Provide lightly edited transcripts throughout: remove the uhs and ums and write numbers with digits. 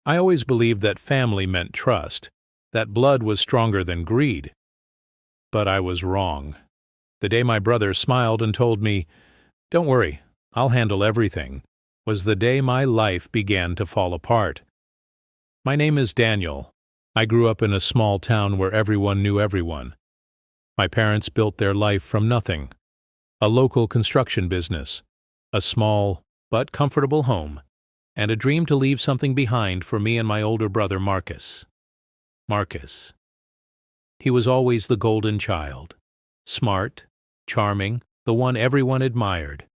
I always believed that family meant trust, that blood was stronger than greed. But I was wrong. The day my brother smiled and told me, "Don't worry, I'll handle everything," was the day my life began to fall apart. My name is Daniel. I grew up in a small town where everyone knew everyone. My parents built their life from nothing. A local construction business, a small but comfortable home, and a dream to leave something behind for me and my older brother Marcus. Marcus. He was always the golden child. Smart, charming, the one everyone admired.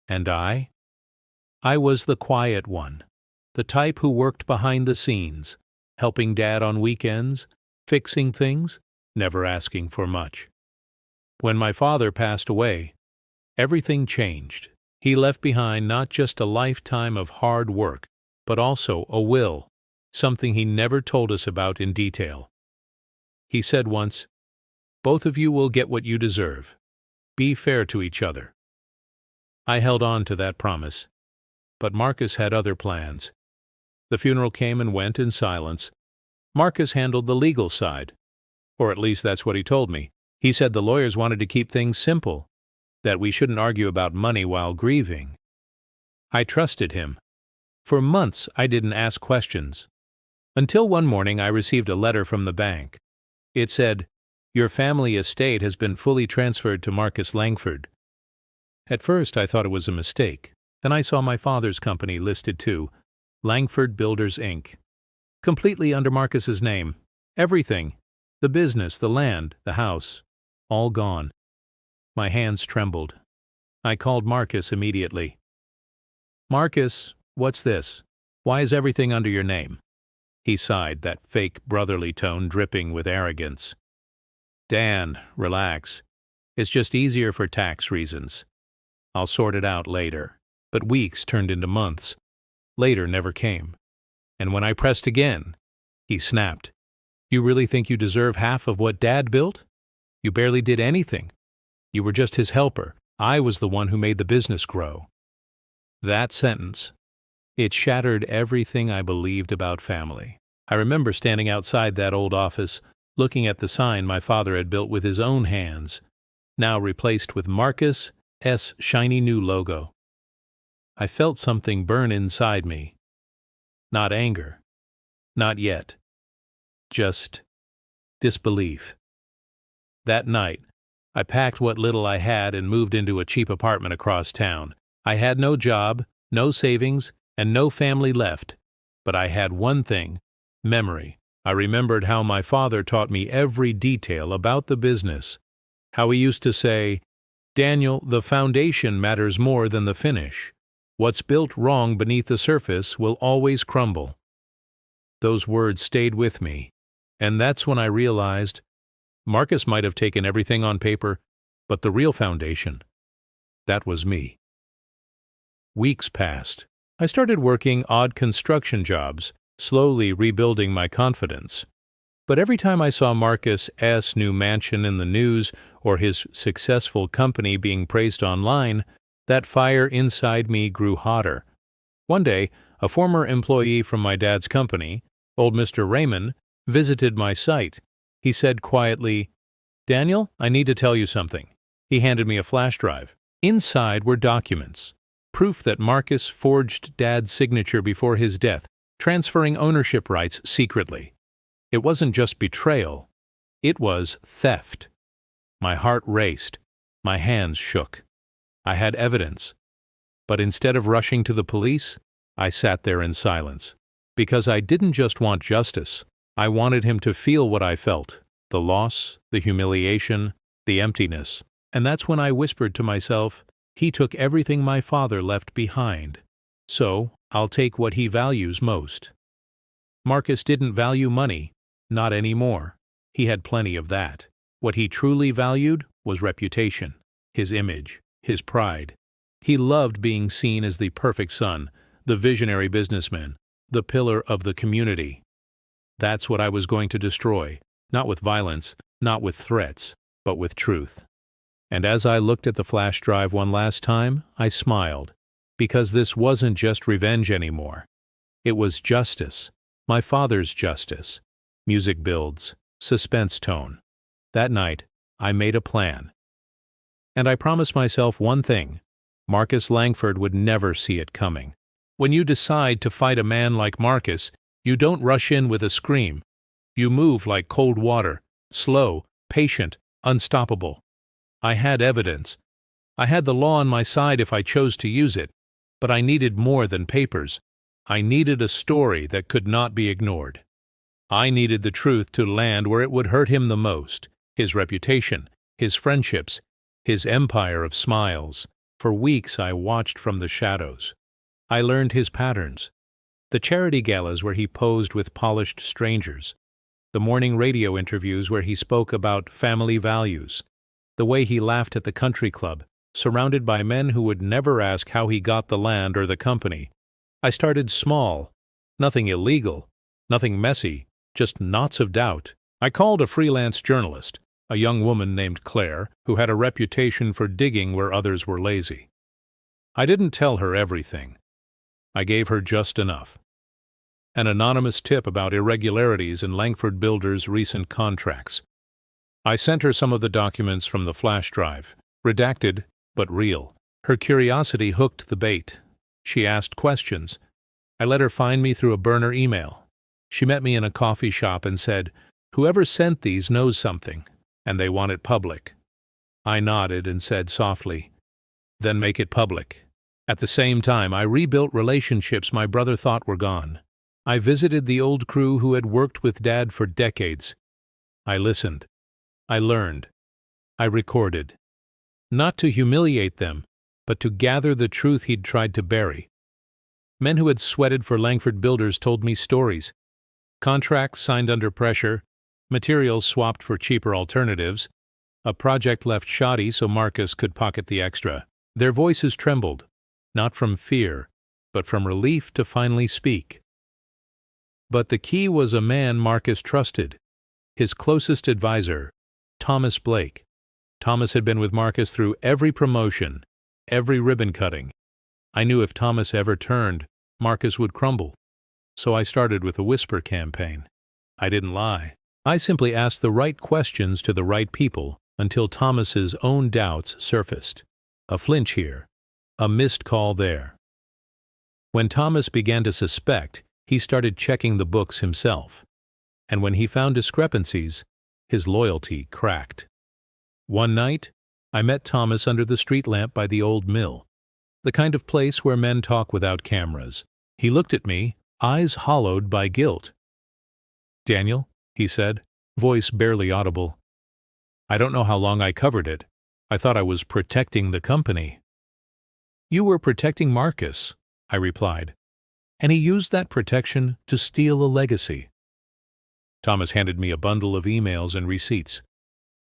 And I was the quiet one, the type who worked behind the scenes, helping Dad on weekends, fixing things, never asking for much. When my father passed away, everything changed. He left behind not just a lifetime of hard work, but also a will, something he never told us about in detail. He said once, "Both of you will get what you deserve. Be fair to each other." I held on to that promise. But Marcus had other plans. The funeral came and went in silence. Marcus handled the legal side. Or at least that's what he told me. He said the lawyers wanted to keep things simple, that we shouldn't argue about money while grieving. I trusted him. For months I didn't ask questions. Until one morning I received a letter from the bank. It said, "Your family estate has been fully transferred to Marcus Langford." At first I thought it was a mistake. Then I saw my father's company listed too, Langford Builders, Inc. Completely under Marcus's name. Everything. The business, the land, the house. All gone. My hands trembled. I called Marcus immediately. "Marcus, what's this? Why is everything under your name?" He sighed, that fake brotherly tone dripping with arrogance. "Dan, relax. It's just easier for tax reasons. I'll sort it out later." But weeks turned into months. Later never came. And when I pressed again, he snapped. "You really think you deserve half of what Dad built? You barely did anything. You were just his helper. I was the one who made the business grow." That sentence, it shattered everything I believed about family. I remember standing outside that old office, looking at the sign my father had built with his own hands, now replaced with Marcus S. shiny new logo. I felt something burn inside me. Not anger. Not yet. Just disbelief. That night, I packed what little I had and moved into a cheap apartment across town. I had no job, no savings, and no family left. But I had one thing: memory. I remembered how my father taught me every detail about the business. How he used to say, "Daniel, the foundation matters more than the finish. What's built wrong beneath the surface will always crumble." Those words stayed with me, and that's when I realized Marcus might have taken everything on paper, but the real foundation, that was me. Weeks passed. I started working odd construction jobs, slowly rebuilding my confidence. But every time I saw Marcus S. new mansion in the news or his successful company being praised online, that fire inside me grew hotter. One day, a former employee from my dad's company, old Mr. Raymond, visited my site. He said quietly, "Daniel, I need to tell you something." He handed me a flash drive. Inside were documents, proof that Marcus forged Dad's signature before his death, transferring ownership rights secretly. It wasn't just betrayal, it was theft. My heart raced. My hands shook. I had evidence. But instead of rushing to the police, I sat there in silence. Because I didn't just want justice. I wanted him to feel what I felt. The loss, the humiliation, the emptiness. And that's when I whispered to myself, he took everything my father left behind. So, I'll take what he values most. Marcus didn't value money. Not anymore. He had plenty of that. What he truly valued was reputation, his image, his pride. He loved being seen as the perfect son, the visionary businessman, the pillar of the community. That's what I was going to destroy, not with violence, not with threats, but with truth. And as I looked at the flash drive one last time, I smiled, because this wasn't just revenge anymore. It was justice. My father's justice. Music builds. Suspense tone. That night, I made a plan. And I promised myself one thing. Marcus Langford would never see it coming. When you decide to fight a man like Marcus, you don't rush in with a scream. You move like cold water, slow, patient, unstoppable. I had evidence. I had the law on my side if I chose to use it, but I needed more than papers. I needed a story that could not be ignored. I needed the truth to land where it would hurt him the most, his reputation, his friendships, his empire of smiles. For weeks I watched from the shadows. I learned his patterns. The charity galas where he posed with polished strangers. The morning radio interviews where he spoke about family values. The way he laughed at the country club, surrounded by men who would never ask how he got the land or the company. I started small. Nothing illegal. Nothing messy. Just knots of doubt. I called a freelance journalist, a young woman named Claire, who had a reputation for digging where others were lazy. I didn't tell her everything. I gave her just enough. An anonymous tip about irregularities in Langford Builders' recent contracts. I sent her some of the documents from the flash drive, redacted but real. Her curiosity hooked the bait. She asked questions. I let her find me through a burner email. She met me in a coffee shop and said, "Whoever sent these knows something, and they want it public." I nodded and said softly, "Then make it public." At the same time, I rebuilt relationships my brother thought were gone. I visited the old crew who had worked with Dad for decades. I listened. I learned. I recorded. Not to humiliate them, but to gather the truth he'd tried to bury. Men who had sweated for Langford Builders told me stories. Contracts signed under pressure, materials swapped for cheaper alternatives, a project left shoddy so Marcus could pocket the extra. Their voices trembled, not from fear, but from relief to finally speak. But the key was a man Marcus trusted, his closest advisor, Thomas Blake. Thomas had been with Marcus through every promotion, every ribbon cutting. I knew if Thomas ever turned, Marcus would crumble. So I started with a whisper campaign. I didn't lie. I simply asked the right questions to the right people until Thomas's own doubts surfaced. A flinch here, a missed call there. When Thomas began to suspect, he started checking the books himself. And when he found discrepancies, his loyalty cracked. One night, I met Thomas under the street lamp by the old mill, the kind of place where men talk without cameras. He looked at me, eyes hollowed by guilt. "Daniel," he said, voice barely audible, "I don't know how long I covered it. I thought I was protecting the company." "You were protecting Marcus," I replied, "and he used that protection to steal a legacy." Thomas handed me a bundle of emails and receipts.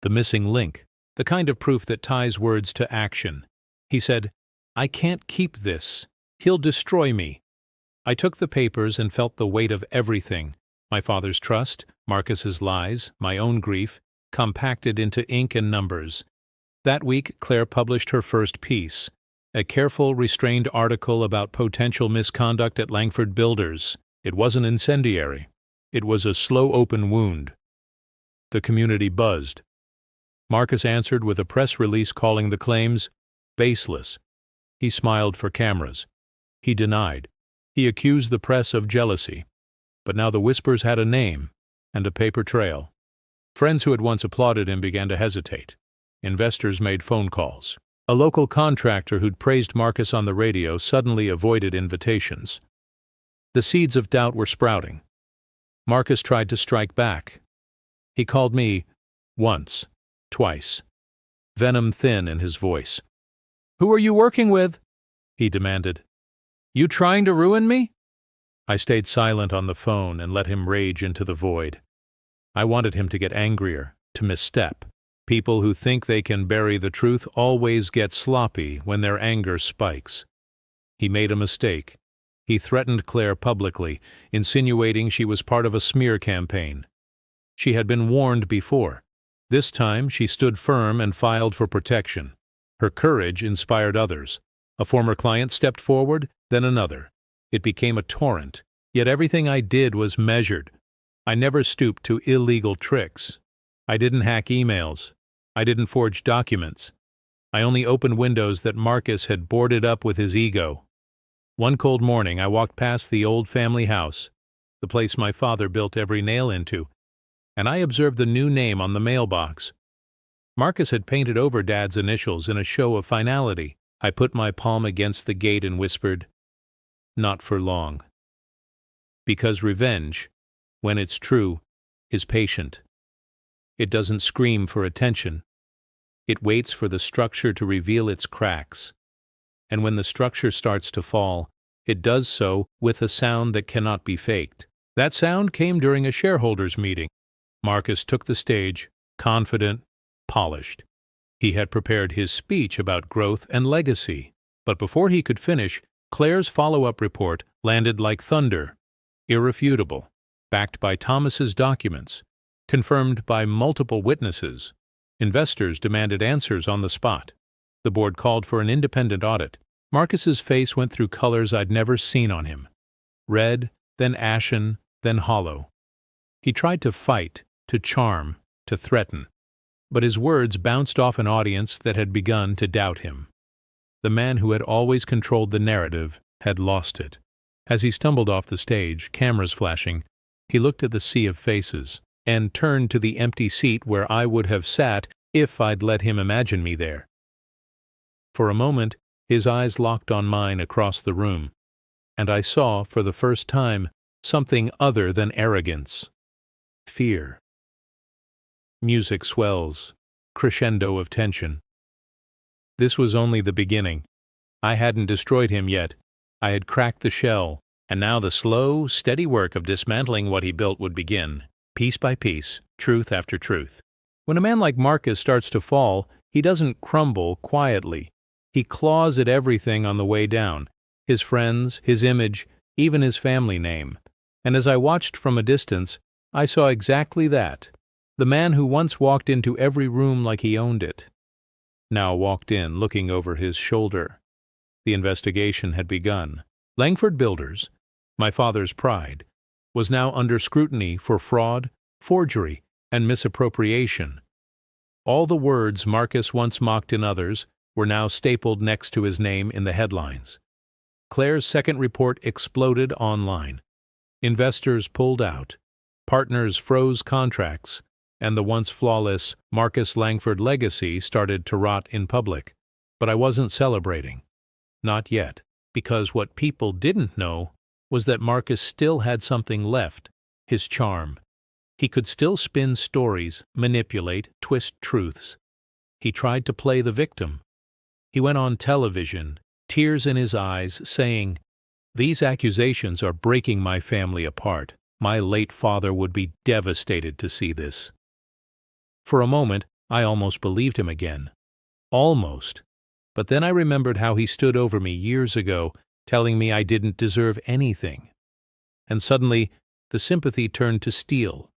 The missing link, the kind of proof that ties words to action. He said, "I can't keep this. He'll destroy me." I took the papers and felt the weight of everything. My father's trust, Marcus's lies, my own grief, compacted into ink and numbers. That week, Claire published her first piece, a careful, restrained article about potential misconduct at Langford Builders. It wasn't incendiary. It was a slow open wound. The community buzzed. Marcus answered with a press release calling the claims baseless. He smiled for cameras. He denied. He accused the press of jealousy. But now the whispers had a name and a paper trail. Friends who had once applauded him began to hesitate. Investors made phone calls. A local contractor who'd praised Marcus on the radio suddenly avoided invitations. The seeds of doubt were sprouting. Marcus tried to strike back. He called me once, twice, venom thin in his voice. "Who are you working with?" he demanded. "You trying to ruin me?" I stayed silent on the phone and let him rage into the void. I wanted him to get angrier, to misstep. People who think they can bury the truth always get sloppy when their anger spikes. He made a mistake. He threatened Claire publicly, insinuating she was part of a smear campaign. She had been warned before. This time she stood firm and filed for protection. Her courage inspired others. A former client stepped forward, then another. It became a torrent. Yet everything I did was measured. I never stooped to illegal tricks. I didn't hack emails. I didn't forge documents. I only opened windows that Marcus had boarded up with his ego. One cold morning, I walked past the old family house, the place my father built every nail into, and I observed the new name on the mailbox. Marcus had painted over Dad's initials in a show of finality. I put my palm against the gate and whispered, "Not for long." Because revenge, when it's true, is patient. It doesn't scream for attention. It waits for the structure to reveal its cracks. And when the structure starts to fall, it does so with a sound that cannot be faked. That sound came during a shareholders' meeting. Marcus took the stage, confident, polished. He had prepared his speech about growth and legacy, but before he could finish, Claire's follow-up report landed like thunder, irrefutable, backed by Thomas's documents, confirmed by multiple witnesses. Investors demanded answers on the spot. The board called for an independent audit. Marcus's face went through colors I'd never seen on him. Red, then ashen, then hollow. He tried to fight, to charm, to threaten. But his words bounced off an audience that had begun to doubt him. The man who had always controlled the narrative had lost it. As he stumbled off the stage, cameras flashing, he looked at the sea of faces and turned to the empty seat where I would have sat if I'd let him imagine me there. For a moment, his eyes locked on mine across the room, and I saw, for the first time, something other than arrogance. Fear. Music swells, crescendo of tension. This was only the beginning. I hadn't destroyed him yet. I had cracked the shell, and now the slow, steady work of dismantling what he built would begin, piece by piece, truth after truth. When a man like Marcus starts to fall, he doesn't crumble quietly. He claws at everything on the way down, his friends, his image, even his family name. And as I watched from a distance, I saw exactly that. The man who once walked into every room like he owned it, now walked in looking over his shoulder. The investigation had begun. Langford Builders, my father's pride, was now under scrutiny for fraud, forgery, and misappropriation. All the words Marcus once mocked in others were now stapled next to his name in the headlines. Claire's second report exploded online. Investors pulled out. Partners froze contracts, and the once flawless Marcus Langford legacy started to rot in public. But I wasn't celebrating. Not yet, because what people didn't know was that Marcus still had something left, his charm. He could still spin stories, manipulate, twist truths. He tried to play the victim. He went on television, tears in his eyes, saying, "These accusations are breaking my family apart. My late father would be devastated to see this." For a moment, I almost believed him again. Almost. But then I remembered how he stood over me years ago, telling me I didn't deserve anything. And suddenly, the sympathy turned to steel.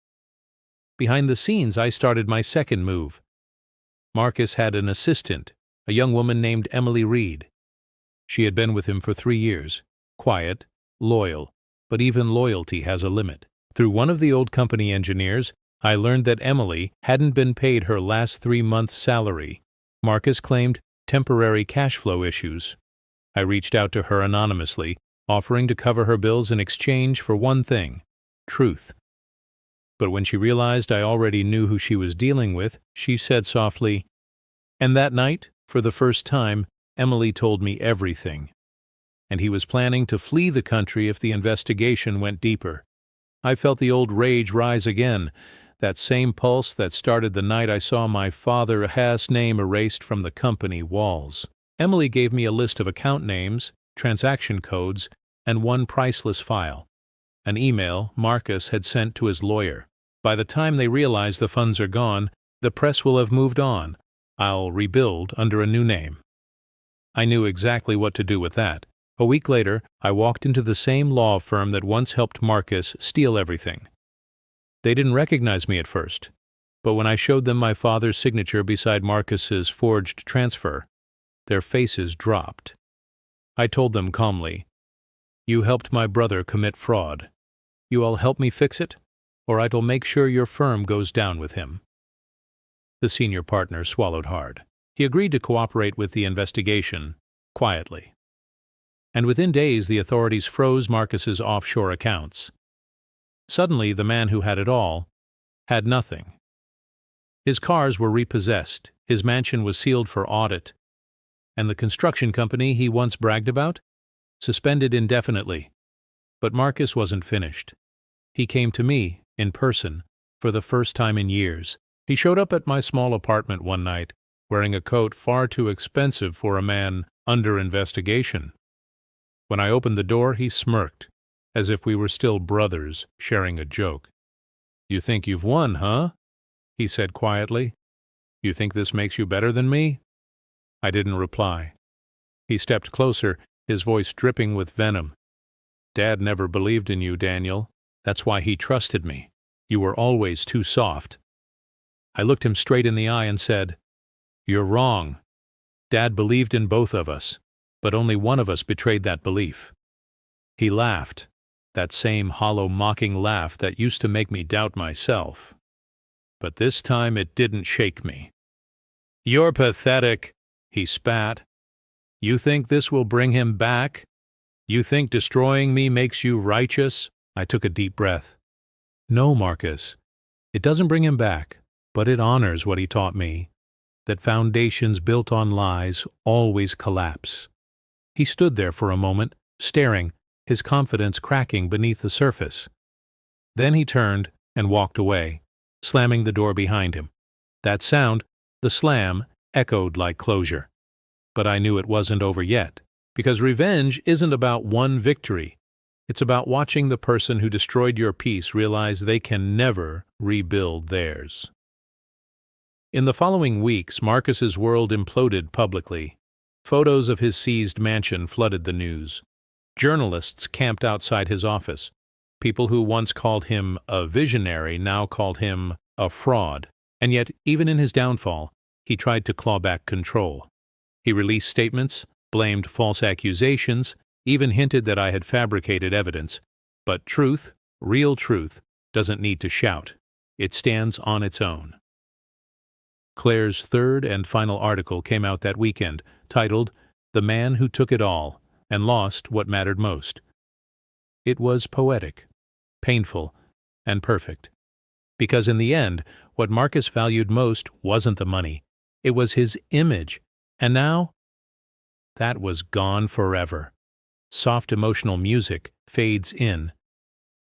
Behind the scenes, I started my second move. Marcus had an assistant, a young woman named Emily Reed. She had been with him for 3 years, quiet, loyal, but even loyalty has a limit. Through one of the old company engineers, I learned that Emily hadn't been paid her last 3 months' salary. Marcus claimed temporary cash flow issues. I reached out to her anonymously, offering to cover her bills in exchange for one thing: truth. But when she realized I already knew who she was dealing with, she said softly, "And that night, for the first time, Emily told me everything. And he was planning to flee the country if the investigation went deeper." I felt the old rage rise again, that same pulse that started the night I saw my father's name erased from the company walls. Emily gave me a list of account names, transaction codes, and one priceless file, an email Marcus had sent to his lawyer. "By the time they realize the funds are gone, the press will have moved on. I'll rebuild under a new name." I knew exactly what to do with that. A week later, I walked into the same law firm that once helped Marcus steal everything. They didn't recognize me at first, but when I showed them my father's signature beside Marcus's forged transfer, their faces dropped. I told them calmly, You helped my brother commit fraud. You all help me fix it, or I'll make sure your firm goes down with him." The senior partner swallowed hard. He agreed to cooperate with the investigation, quietly. And within days the authorities froze Marcus's offshore accounts. Suddenly the man who had it all had nothing. His cars were repossessed, his mansion was sealed for audit, and the construction company he once bragged about? Suspended indefinitely. But Marcus wasn't finished. He came to me, in person, for the first time in years. He showed up at my small apartment one night, wearing a coat far too expensive for a man under investigation. When I opened the door, he smirked, as if we were still brothers sharing a joke. "You think you've won, huh?" he said quietly. "You think this makes you better than me?" I didn't reply. He stepped closer, his voice dripping with venom. "Dad never believed in you, Daniel. That's why he trusted me. You were always too soft." I looked him straight in the eye and said, "You're wrong. Dad believed in both of us, but only one of us betrayed that belief." He laughed, that same hollow, mocking laugh that used to make me doubt myself. But this time it didn't shake me. "You're pathetic," he spat. "You think this will bring him back? You think destroying me makes you righteous?" I took a deep breath. "No, Marcus. It doesn't bring him back, but it honors what he taught me, that foundations built on lies always collapse." He stood there for a moment, staring, his confidence cracking beneath the surface. Then he turned and walked away, slamming the door behind him. That sound, the slam, echoed like closure. But I knew it wasn't over yet, because revenge isn't about one victory. It's about watching the person who destroyed your peace realize they can never rebuild theirs. In the following weeks, Marcus's world imploded publicly. Photos of his seized mansion flooded the news. Journalists camped outside his office. People who once called him a visionary now called him a fraud. And yet, even in his downfall, he tried to claw back control. He released statements, blamed false accusations, even hinted that I had fabricated evidence. But truth, real truth, doesn't need to shout. It stands on its own. Claire's third and final article came out that weekend, titled "The Man Who Took It All and Lost What Mattered Most." It was poetic, painful, and perfect. Because in the end, what Marcus valued most wasn't the money. It was his image. And now, that was gone forever. Soft emotional music fades in.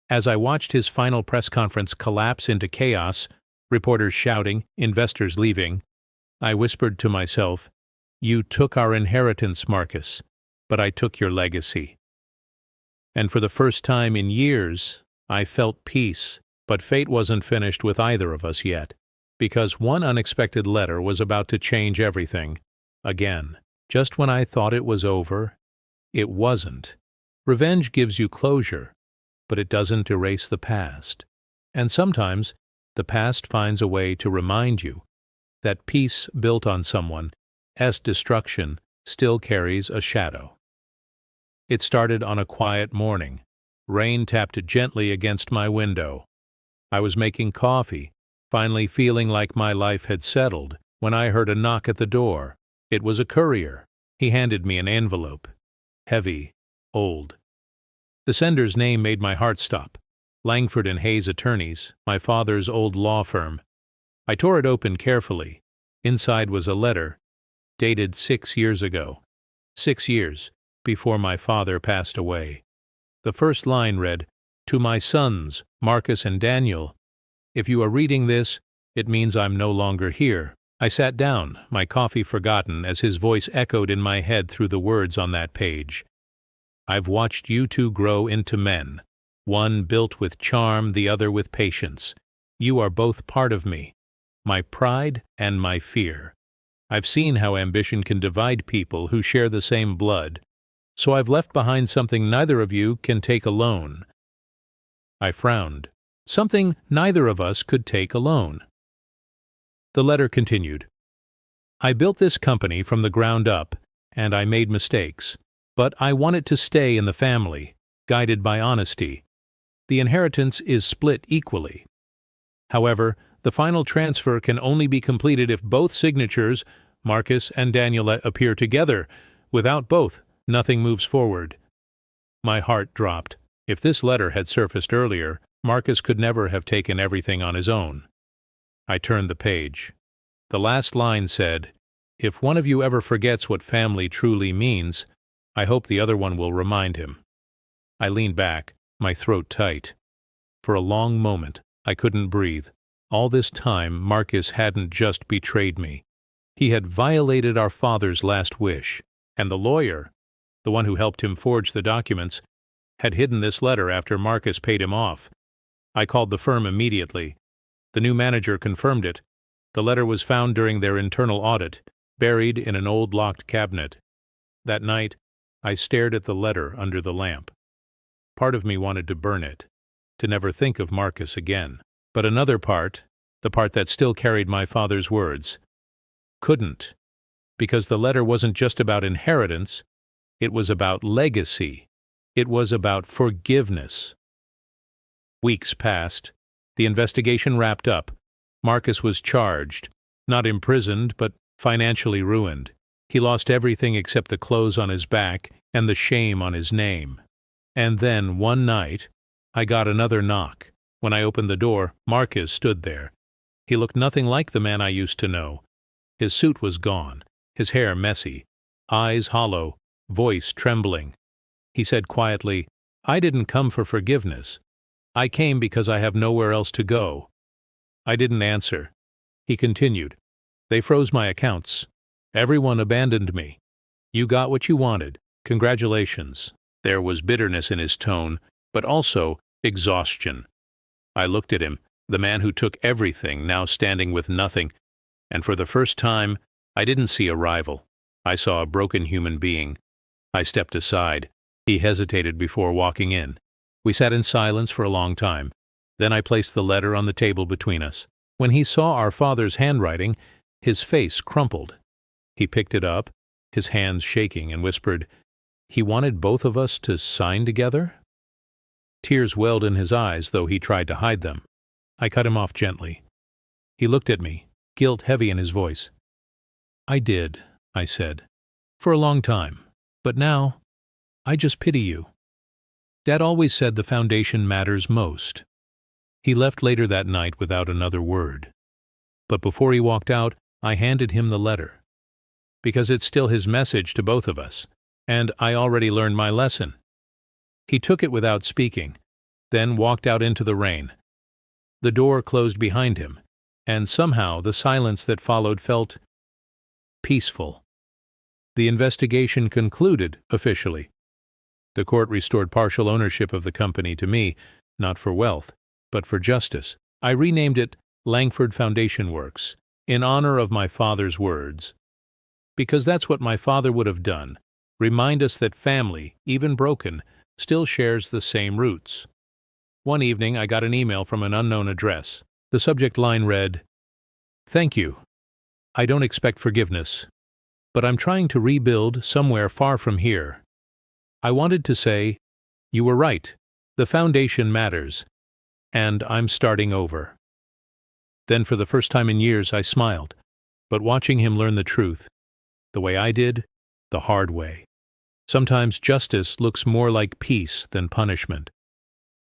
As I watched his final press conference collapse into chaos, reporters shouting, investors leaving, I whispered to myself, "You took our inheritance, Marcus, but I took your legacy." And for the first time in years, I felt peace, but fate wasn't finished with either of us yet, because one unexpected letter was about to change everything. Again, just when I thought it was over, it wasn't. Revenge gives you closure, but it doesn't erase the past. And sometimes, the past finds a way to remind you that peace built on someone's destruction still carries a shadow. It started on a quiet morning. Rain tapped gently against my window. I was making coffee, finally feeling like my life had settled, when I heard a knock at the door. It was a courier. He handed me an envelope. Heavy, old. The sender's name made my heart stop. Langford and Hayes Attorneys, my father's old law firm. I tore it open carefully. Inside was a letter, dated 6 years ago. 6 years before my father passed away. The first line read, "To my sons, Marcus and Daniel, if you are reading this, it means I'm no longer here." I sat down, my coffee forgotten, as his voice echoed in my head through the words on that page. "I've watched you two grow into men, one built with charm, the other with patience. You are both part of me, my pride and my fear. I've seen how ambition can divide people who share the same blood, so I've left behind something neither of you can take alone." I frowned. Something neither of us could take alone. The letter continued, "I built this company from the ground up, and I made mistakes, but I want it to stay in the family. guided by honesty. The inheritance is split equally. However, the final transfer can only be completed if both signatures, Marcus and Daniel, appear together. Without both, nothing moves forward. My heart dropped. If this letter had surfaced earlier, Marcus could never have taken everything on his own. I turned the page. The last line said, "If one of you ever forgets what family truly means, I hope the other one will remind him." I leaned back, my throat tight. For a long moment, I couldn't breathe. All this time, Marcus hadn't just betrayed me. He had violated our father's last wish, and the lawyer, the one who helped him forge the documents, had hidden this letter after Marcus paid him off. I called the firm immediately. The new manager confirmed it. The letter was found during their internal audit, buried in an old locked cabinet. That night, I stared at the letter under the lamp. Part of me wanted to burn it, to never think of Marcus again. But another part, the part that still carried my father's words, couldn't, because the letter wasn't just about inheritance, it was about legacy. It was about forgiveness. Weeks passed. The investigation wrapped up. Marcus was charged, not imprisoned, but financially ruined. He lost everything except the clothes on his back and the shame on his name. And then, one night, I got another knock. When I opened the door, Marcus stood there. He looked nothing like the man I used to know. His suit was gone, his hair messy, eyes hollow, voice trembling. He said quietly, "I didn't come for forgiveness. I came because I have nowhere else to go." I didn't answer. He continued, "They froze my accounts. Everyone abandoned me. You got what you wanted. Congratulations." There was bitterness in his tone, but also exhaustion. I looked at him, the man who took everything, now standing with nothing, and for the first time, I didn't see a rival. I saw a broken human being. I stepped aside. He hesitated before walking in. We sat in silence for a long time. Then I placed the letter on the table between us. When he saw our father's handwriting, his face crumpled. He picked it up, his hands shaking, and whispered, "He wanted both of us to sign together?" Tears welled in his eyes, though he tried to hide them. I cut him off gently. He looked at me, guilt heavy in his voice. "I did," I said, "for a long time. But now, I just pity you. Dad always said the foundation matters most." He left later that night without another word. But before he walked out, I handed him the letter. Because it's still his message to both of us, and I already learned my lesson. He took it without speaking, then walked out into the rain. The door closed behind him, and somehow the silence that followed felt peaceful. The investigation concluded officially. The court restored partial ownership of the company to me, not for wealth, but for justice. I renamed it Langford Foundation Works, in honor of my father's words. Because that's what my father would have done, remind us that family, even broken, still shares the same roots. One evening I got an email from an unknown address. The subject line read, "Thank you. I don't expect forgiveness, but I'm trying to rebuild somewhere far from here. I wanted to say, you were right, the foundation matters, and I'm starting over." Then for the first time in years I smiled, but watching him learn the truth, the way I did, the hard way. Sometimes justice looks more like peace than punishment.